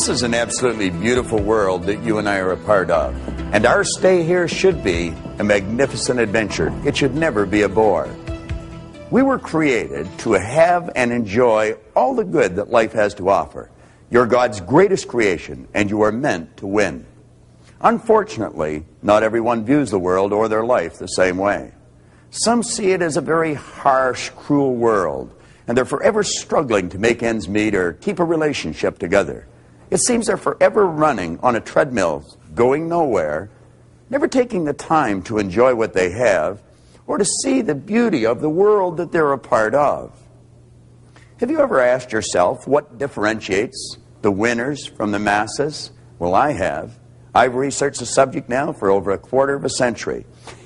This is an absolutely beautiful world that you and I are a part of. And our stay here should be a magnificent adventure. It should never be a bore. We were created to have and enjoy all the good that life has to offer. You're God's greatest creation, and you are meant to win. Unfortunately, not everyone views the world or their life the same way. Some see it as a very harsh, cruel world, and they're forever struggling to make ends meet or keep a relationship together. It seems they're forever running on a treadmill, going nowhere, never taking the time to enjoy what they have or to see the beauty of the world that they're a part of. Have you ever asked yourself what differentiates the winners from the masses? Well, I have. I've researched the subject now for over a quarter of a century,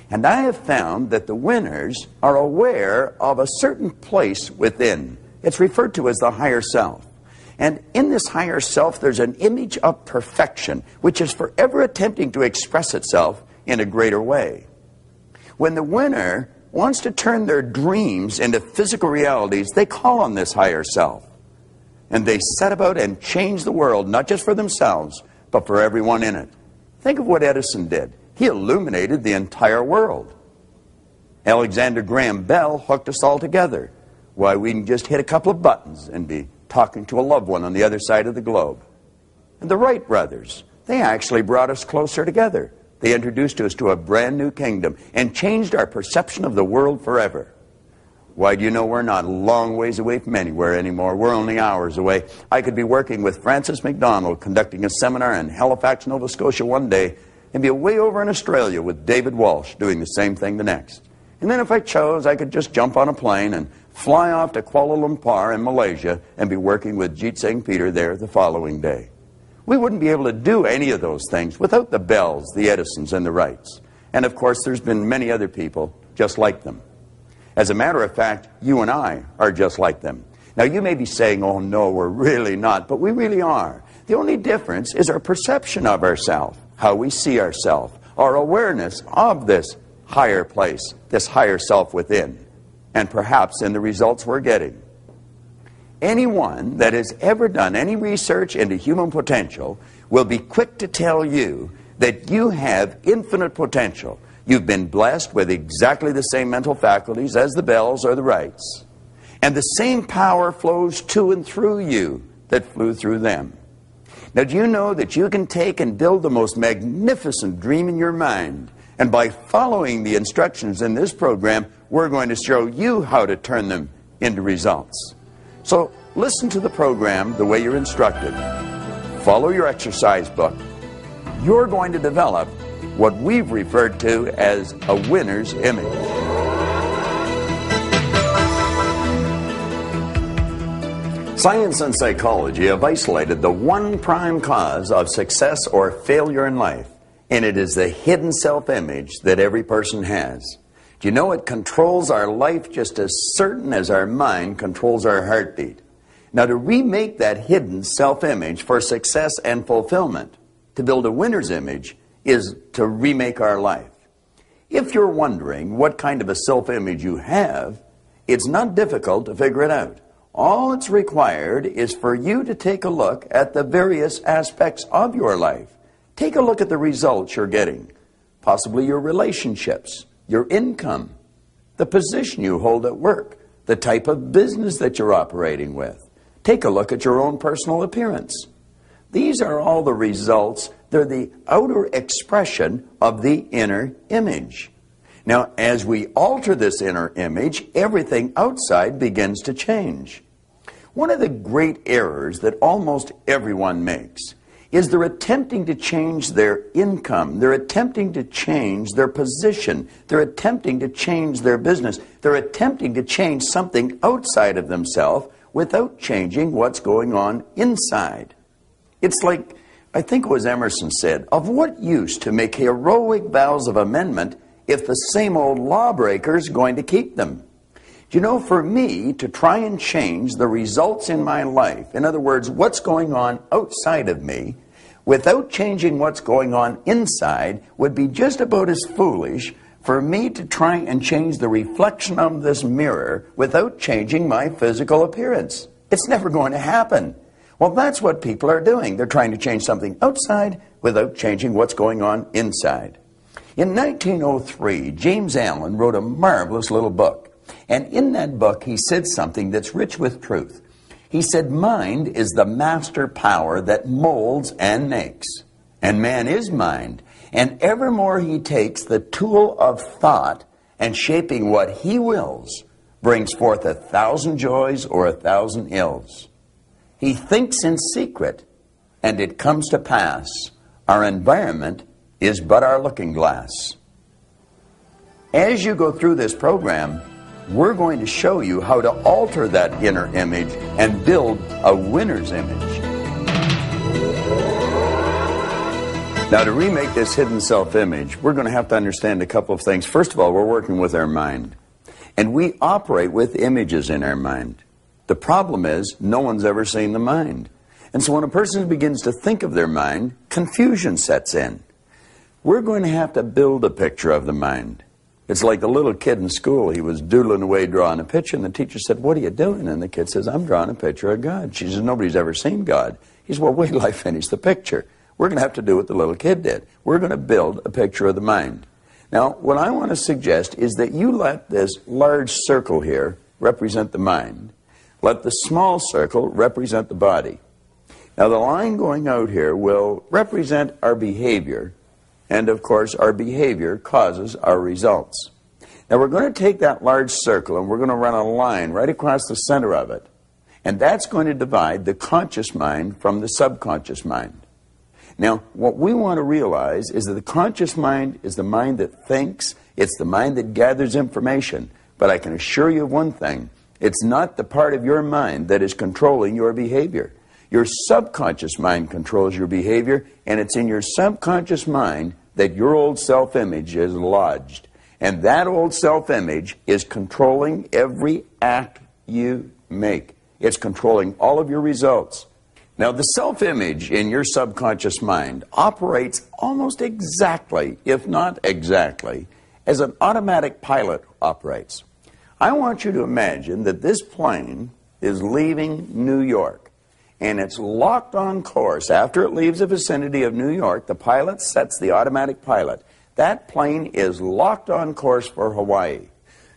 and I have found that the winners are aware of a certain place within. It's referred to as the higher self. And in this higher self, there's an image of perfection, which is forever attempting to express itself in a greater way. When the winner wants to turn their dreams into physical realities, they call on this higher self. And they set about and change the world, not just for themselves, but for everyone in it. Think of what Edison did. He illuminated the entire world. Alexander Graham Bell hooked us all together. Why, we can just hit a couple of buttons and be talking to a loved one on the other side of the globe. And the Wright brothers, they actually brought us closer together. They introduced us to a brand new kingdom and changed our perception of the world forever. Why, do you know we're not a long ways away from anywhere anymore? We're only hours away. I could be working with Francis MacDonald conducting a seminar in Halifax, Nova Scotia one day and be way over in Australia with David Walsh doing the same thing the next. And then if I chose, I could just jump on a plane and fly off to Kuala Lumpur in Malaysia and be working with Jeet Singh Peter there the following day. We wouldn't be able to do any of those things without the Bells, the Edisons, and the Wrights. And of course, there's been many other people just like them. As a matter of fact, you and I are just like them. Now, you may be saying, oh no, we're really not, but we really are. The only difference is our perception of ourselves, how we see ourselves, our awareness of this higher place, this higher self within, and perhaps in the results we're getting. Anyone that has ever done any research into human potential will be quick to tell you that you have infinite potential. You've been blessed with exactly the same mental faculties as the Bells or the Wrights. And the same power flows to and through you that flew through them. Now, do you know that you can take and build the most magnificent dream in your mind? And by following the instructions in this program, we're going to show you how to turn them into results. So listen to the program the way you're instructed. Follow your exercise book. You're going to develop what we've referred to as a winner's image. Science and psychology have isolated the one prime cause of success or failure in life, and it is the hidden self-image that every person has. Do you know it controls our life just as certain as our mind controls our heartbeat? Now, to remake that hidden self-image for success and fulfillment, to build a winner's image, is to remake our life. If you're wondering what kind of a self-image you have, it's not difficult to figure it out. All it's required is for you to take a look at the various aspects of your life. Take a look at the results you're getting, possibly your relationships, your income, the position you hold at work, the type of business that you're operating with. Take a look at your own personal appearance. These are all the results. They're the outer expression of the inner image. Now, as we alter this inner image, everything outside begins to change. One of the great errors that almost everyone makes is they're attempting to change their income. They're attempting to change their position. They're attempting to change their business. They're attempting to change something outside of themselves without changing what's going on inside. It's like, I think it was Emerson said, of what use to make heroic vows of amendment if the same old lawbreaker is going to keep them? Do you know, for me to try and change the results in my life, in other words, what's going on outside of me, without changing what's going on inside, would be just about as foolish for me to try and change the reflection of this mirror without changing my physical appearance. It's never going to happen. Well, that's what people are doing. They're trying to change something outside without changing what's going on inside. In 1903, James Allen wrote a marvelous little book. And in that book, he said something that's rich with truth. He said, mind is the master power that molds and makes. And man is mind. And evermore he takes the tool of thought and shaping what he wills, brings forth 1,000 joys or 1,000 ills. He thinks in secret, and it comes to pass. Our environment is but our looking glass. As you go through this program, we're going to show you how to alter that inner image and build a winner's image. Now, to remake this hidden self-image, we're going to have to understand a couple of things. First of all, we're working with our mind. And we operate with images in our mind. The problem is, no one's ever seen the mind. And so when a person begins to think of their mind, confusion sets in. We're going to have to build a picture of the mind. It's like the little kid in school. He was doodling away, drawing a picture, and the teacher said, "What are you doing?" And the kid says, "I'm drawing a picture of God." She says, "Nobody's ever seen God." He says, "Well, wait till I finish the picture." We're going to have to do what the little kid did. We're going to build a picture of the mind. Now, what I want to suggest is that you let this large circle here represent the mind. Let the small circle represent the body. Now, the line going out here will represent our behavior, and of course, our behavior causes our results. Now, we're going to take that large circle and we're going to run a line right across the center of it, and that's going to divide the conscious mind from the subconscious mind. Now, what we want to realize is that the conscious mind is the mind that thinks, it's the mind that gathers information, but I can assure you of one thing. It's not the part of your mind that is controlling your behavior. Your subconscious mind controls your behavior, and it's in your subconscious mind that your old self-image is lodged. And that old self-image is controlling every act you make. It's controlling all of your results. Now, the self-image in your subconscious mind operates almost exactly, if not exactly, as an automatic pilot operates. I want you to imagine that this plane is leaving New York, and it's locked on course. After it leaves the vicinity of New York, the pilot sets the automatic pilot. That plane is locked on course for Hawaii.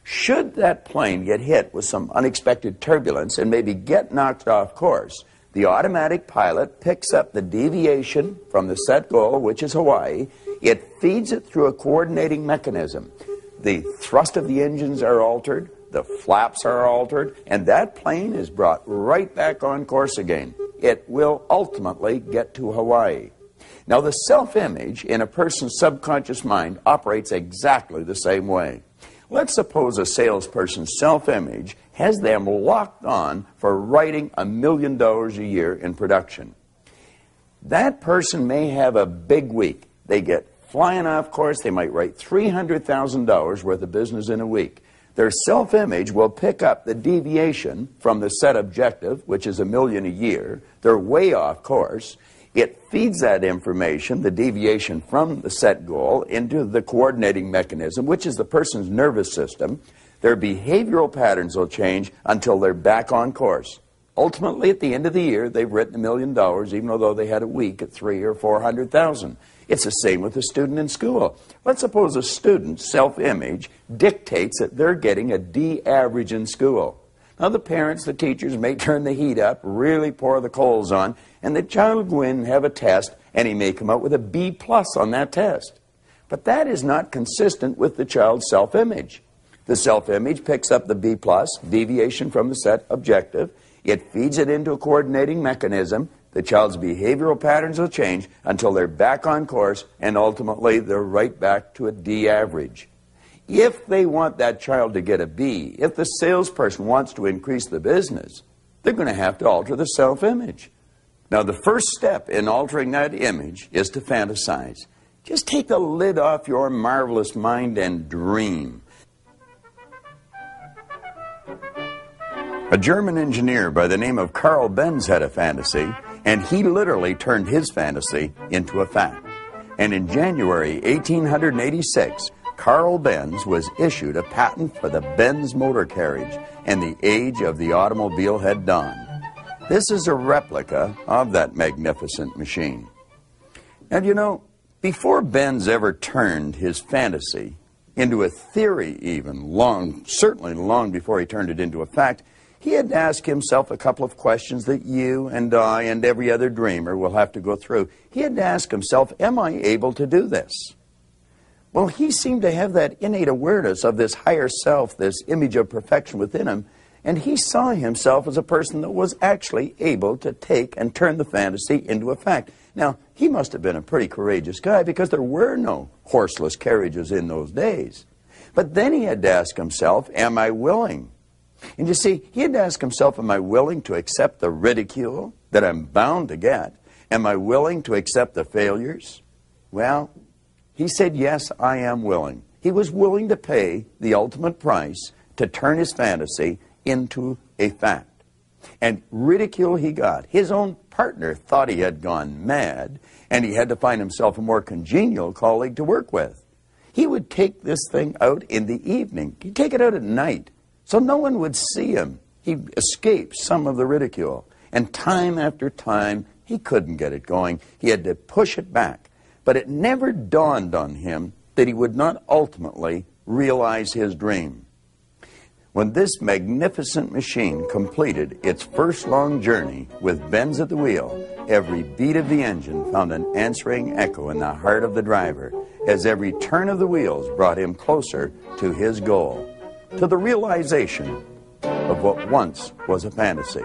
Should that plane get hit with some unexpected turbulence and maybe get knocked off course, the automatic pilot picks up the deviation from the set goal, which is Hawaii. It feeds it through a coordinating mechanism. The thrust of the engines are altered, the flaps are altered, and that plane is brought right back on course again. It will ultimately get to Hawaii. Now, the self-image in a person's subconscious mind operates exactly the same way. Let's suppose a salesperson's self-image has them locked on for writing $1 million a year in production. That person may have a big week. They get flying off course. They might write $300,000 worth of business in a week. Their self-image will pick up the deviation from the set objective, which is $1 million a year. They're way off course. It feeds that information, the deviation from the set goal, into the coordinating mechanism, which is the person's nervous system. Their behavioral patterns will change until they're back on course. Ultimately, at the end of the year, they've written $1 million, even though they had a week at $300,000 or $400,000. It's the same with a student in school. Let's suppose a student's self-image dictates that they're getting a D average in school. Now, the parents, the teachers may turn the heat up, really pour the coals on, and the child will go in and have a test, and he may come out with a B plus on that test. But that is not consistent with the child's self-image. The self-image picks up the B plus, deviation from the set objective. It feeds it into a coordinating mechanism. The child's behavioral patterns will change until they're back on course, and ultimately they're right back to a D average. If they want that child to get a B, if the salesperson wants to increase the business, they're going to have to alter the self-image. Now, the first step in altering that image is to fantasize. Just take the lid off your marvelous mind and dream. A German engineer by the name of Carl Benz had a fantasy, and he literally turned his fantasy into a fact. And in January 1886, Carl Benz was issued a patent for the Benz motor carriage, and the age of the automobile had dawned. This is a replica of that magnificent machine. And you know, before Benz ever turned his fantasy into a theory even, certainly long before he turned it into a fact, he had to ask himself a couple of questions that you and I and every other dreamer will have to go through. He had to ask himself, am I able to do this? Well, he seemed to have that innate awareness of this higher self, this image of perfection within him, and he saw himself as a person that was actually able to take and turn the fantasy into a fact. Now, he must have been a pretty courageous guy because there were no horseless carriages in those days. But then he had to ask himself, am I willing? And you see, he had to ask himself, am I willing to accept the ridicule that I'm bound to get? Am I willing to accept the failures? Well, he said, yes, I am willing. He was willing to pay the ultimate price to turn his fantasy into a fact. And ridicule he got. His own partner thought he had gone mad, and he had to find himself a more congenial colleague to work with. He would take this thing out in the evening. He'd take it out at night, so no one would see him. He'd escape some of the ridicule. And time after time, he couldn't get it going. He had to push it back. But it never dawned on him that he would not ultimately realize his dream. When this magnificent machine completed its first long journey with Benz at the wheel, every beat of the engine found an answering echo in the heart of the driver, as every turn of the wheels brought him closer to his goal, to the realization of what once was a fantasy.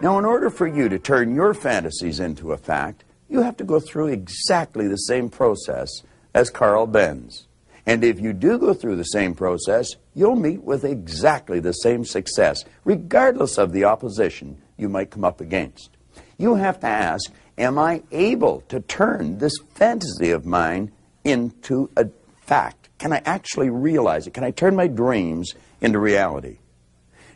Now, in order for you to turn your fantasies into a fact, you have to go through exactly the same process as Carl Benz. And if you do go through the same process, you'll meet with exactly the same success, regardless of the opposition you might come up against. You have to ask, am I able to turn this fantasy of mine into a fact? Can I actually realize it? Can I turn my dreams into reality?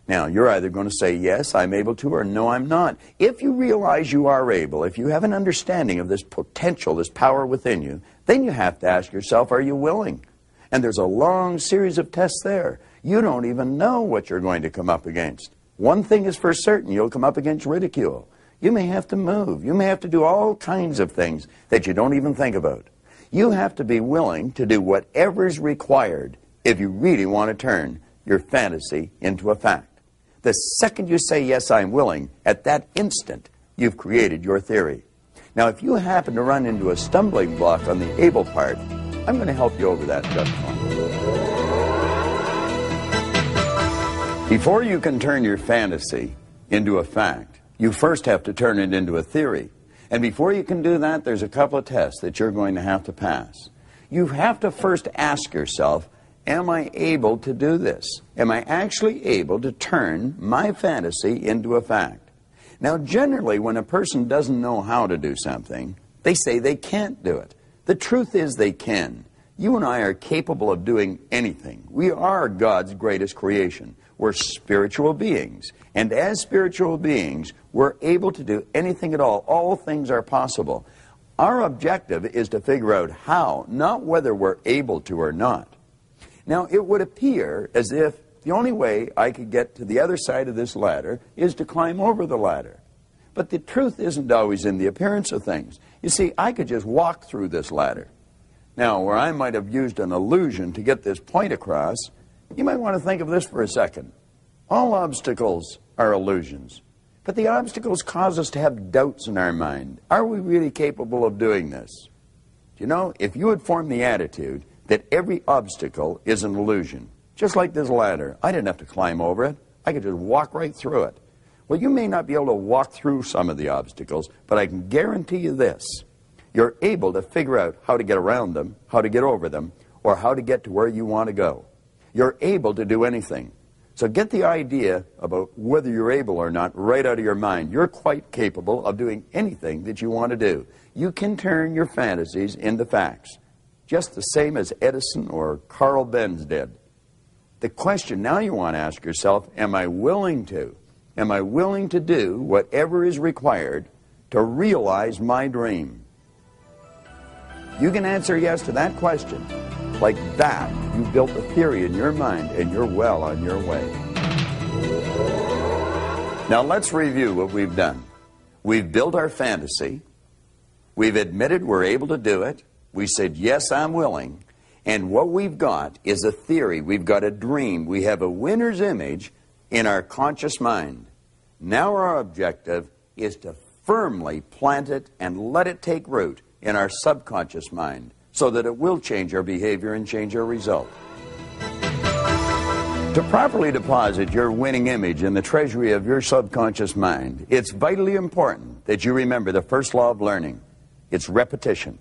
Now, you're either going to say, yes, I'm able to, or no, I'm not. If you realize you are able, if you have an understanding of this potential, this power within you, then you have to ask yourself, are you willing? And there's a long series of tests there. You don't even know what you're going to come up against. One thing is for certain, you'll come up against ridicule. You may have to move. You may have to do all kinds of things that you don't even think about. You have to be willing to do whatever's required if you really want to turn your fantasy into a fact. The second you say, yes, I'm willing, at that instant, you've created your theory. Now, if you happen to run into a stumbling block on the able part, I'm going to help you over that just a moment. Before you can turn your fantasy into a fact, you first have to turn it into a theory. And before you can do that, there's a couple of tests that you're going to have to pass. You have to first ask yourself, am I able to do this? Am I actually able to turn my fantasy into a fact? Now, generally, when a person doesn't know how to do something, they say they can't do it. The truth is they can. You and I are capable of doing anything. We are God's greatest creation. We're spiritual beings. And as spiritual beings, we're able to do anything at all. All things are possible. Our objective is to figure out how, not whether we're able to or not. Now, it would appear as if the only way I could get to the other side of this ladder is to climb over the ladder. But the truth isn't always in the appearance of things. You see, I could just walk through this ladder. Now, where I might have used an illusion to get this point across, you might want to think of this for a second. All obstacles are illusions. But the obstacles cause us to have doubts in our mind. Are we really capable of doing this? You know, if you had formed the attitude that every obstacle is an illusion, just like this ladder, I didn't have to climb over it. I could just walk right through it. Well, you may not be able to walk through some of the obstacles, but I can guarantee you this. You're able to figure out how to get around them, how to get over them, or how to get to where you want to go. You're able to do anything. So get the idea about whether you're able or not right out of your mind. You're quite capable of doing anything that you want to do. You can turn your fantasies into facts, just the same as Edison or Carl Benz did. The question now you want to ask yourself, am I willing to? Am I willing to do whatever is required to realize my dream? You can answer yes to that question. Like that, you've built a theory in your mind and you're well on your way. Now let's review what we've done. We've built our fantasy. We've admitted we're able to do it. We said, yes, I'm willing. And what we've got is a theory. We've got a dream. We have a winner's image in our conscious mind. Now our objective is to firmly plant it and let it take root in our subconscious mind so that it will change our behavior and change our result. To properly deposit your winning image in the treasury of your subconscious mind, it's vitally important that you remember the first law of learning. It's repetition.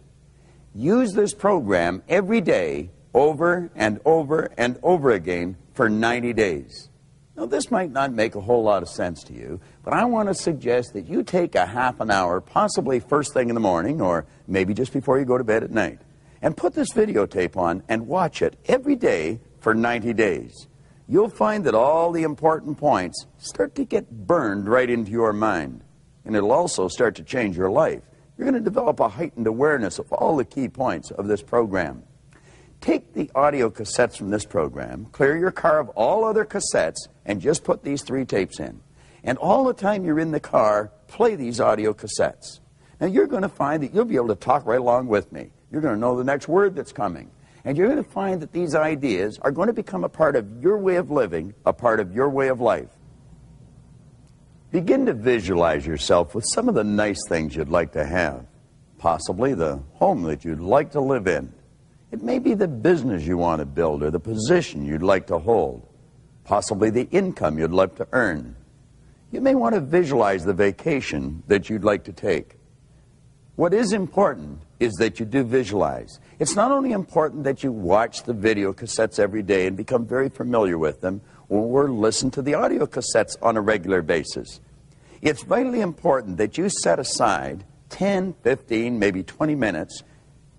Use this program every day over and over and over again for 90 days. Now, this might not make a whole lot of sense to you, but I want to suggest that you take a half an hour, possibly first thing in the morning or maybe just before you go to bed at night, and put this videotape on and watch it every day for 90 days. You'll find that all the important points start to get burned right into your mind, and it'll also start to change your life. You're going to develop a heightened awareness of all the key points of this program. Take the audio cassettes from this program, clear your car of all other cassettes, and just put these 3 tapes in. And all the time you're in the car, play these audio cassettes. Now you're going to find that you'll be able to talk right along with me. You're going to know the next word that's coming. And you're going to find that these ideas are going to become a part of your way of living, a part of your way of life. Begin to visualize yourself with some of the nice things you'd like to have. Possibly the home that you'd like to live in. It may be the business you want to build or the position you'd like to hold. Possibly the income you'd like to earn. You may want to visualize the vacation that you'd like to take. What is important is that you do visualize. It's not only important that you watch the video cassettes every day and become very familiar with them, or listen to the audio cassettes on a regular basis. It's vitally important that you set aside 10, 15, maybe 20 minutes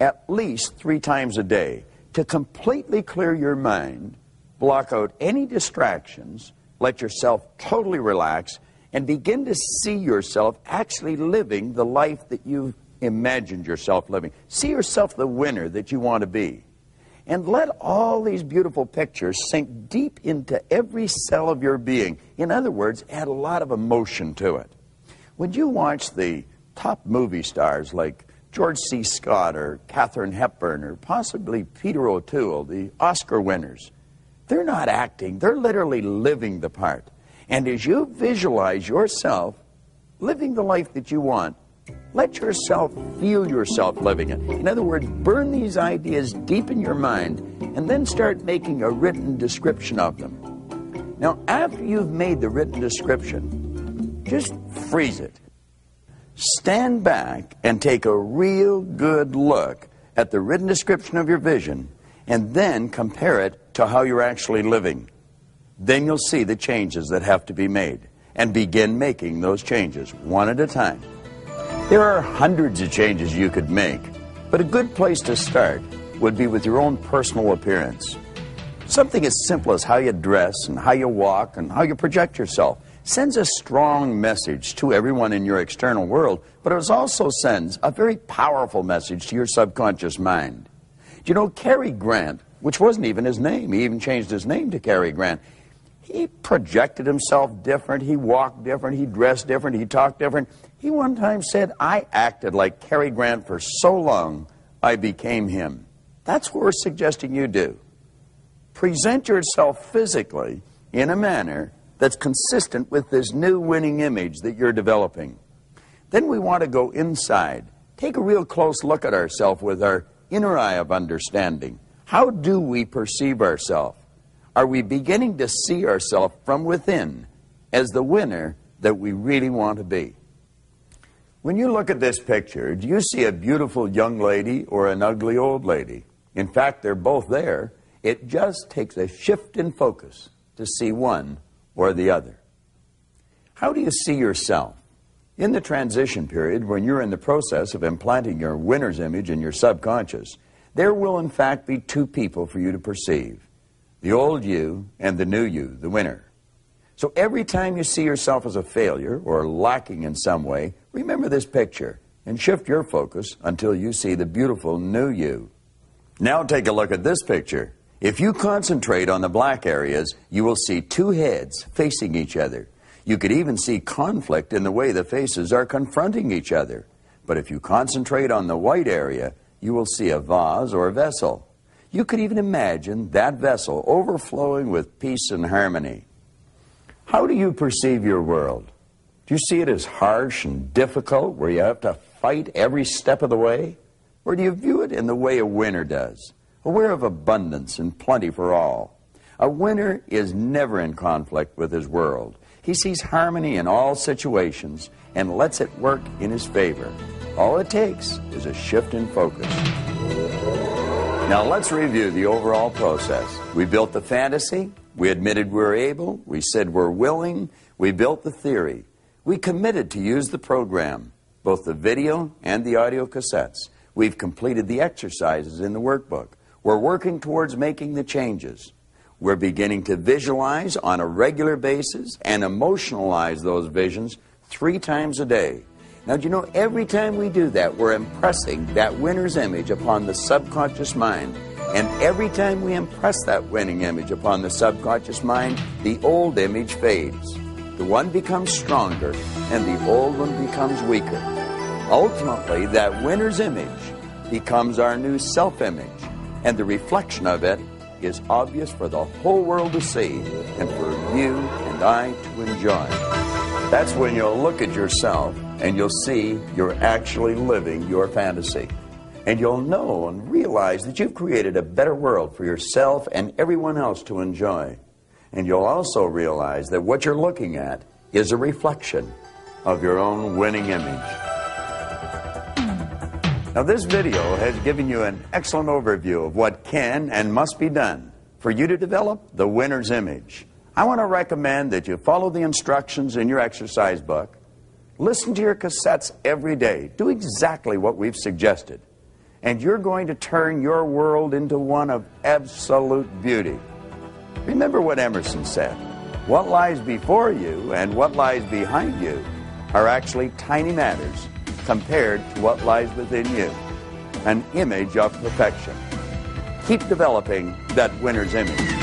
at least 3 times a day to completely clear your mind, block out any distractions, let yourself totally relax, and begin to see yourself actually living the life that you've imagined yourself living. See yourself the winner that you want to be. And let all these beautiful pictures sink deep into every cell of your being. In other words, add a lot of emotion to it. When you watch the top movie stars like George C. Scott or Katharine Hepburn or possibly Peter O'Toole, the Oscar winners, they're not acting, they're literally living the part. And as you visualize yourself living the life that you want, let yourself feel yourself living it. In other words, burn these ideas deep in your mind and then start making a written description of them. Now, after you've made the written description, just freeze it. Stand back and take a real good look at the written description of your vision and then compare it to how you're actually living. Then you'll see the changes that have to be made and begin making those changes one at a time. There are hundreds of changes you could make, but a good place to start would be with your own personal appearance. Something as simple as how you dress and how you walk and how you project yourself sends a strong message to everyone in your external world, but it also sends a very powerful message to your subconscious mind. You know, Cary Grant, which wasn't even his name, he even changed his name to Cary Grant. He projected himself different, he walked different, he dressed different, he talked different. He one time said, I acted like Cary Grant for so long, I became him. That's what we're suggesting you do. Present yourself physically in a manner that's consistent with this new winning image that you're developing. Then we want to go inside. Take a real close look at ourselves with our inner eye of understanding. How do we perceive ourselves? Are we beginning to see ourselves from within as the winner that we really want to be? When you look at this picture, do you see a beautiful young lady or an ugly old lady? In fact, they're both there. It just takes a shift in focus to see one or the other. How do you see yourself? In the transition period, when you're in the process of implanting your winner's image in your subconscious, there will in fact be 2 people for you to perceive. The old you and the new you, the winner. So every time you see yourself as a failure or lacking in some way, remember this picture and shift your focus until you see the beautiful new you. Now take a look at this picture. If you concentrate on the black areas, you will see 2 heads facing each other. You could even see conflict in the way the faces are confronting each other. But if you concentrate on the white area, you will see a vase or vessel. You could even imagine that vessel overflowing with peace and harmony. How do you perceive your world? Do you see it as harsh and difficult, where you have to fight every step of the way? Or do you view it in the way a winner does, aware of abundance and plenty for all? A winner is never in conflict with his world. He sees harmony in all situations and lets it work in his favor. All it takes is a shift in focus. Now let's review the overall process. We built the fantasy, we admitted we're able, we said we're willing, we built the theory. We committed to use the program, both the video and the audio cassettes. We've completed the exercises in the workbook. We're working towards making the changes. We're beginning to visualize on a regular basis and emotionalize those visions 3 times a day. Now, do you know, every time we do that, we're impressing that winner's image upon the subconscious mind. And every time we impress that winning image upon the subconscious mind, the old image fades. The one becomes stronger, and the old one becomes weaker. Ultimately, that winner's image becomes our new self-image, and the reflection of it is obvious for the whole world to see and for you and I to enjoy. That's when you'll look at yourself and you'll see you're actually living your fantasy. And you'll know and realize that you've created a better world for yourself and everyone else to enjoy. And you'll also realize that what you're looking at is a reflection of your own winning image. Now, this video has given you an excellent overview of what can and must be done for you to develop the winner's image. I want to recommend that you follow the instructions in your exercise book, listen to your cassettes every day, do exactly what we've suggested, and you're going to turn your world into one of absolute beauty. Remember what Emerson said, what lies before you and what lies behind you are actually tiny matters compared to what lies within you, an image of perfection. Keep developing that winner's image.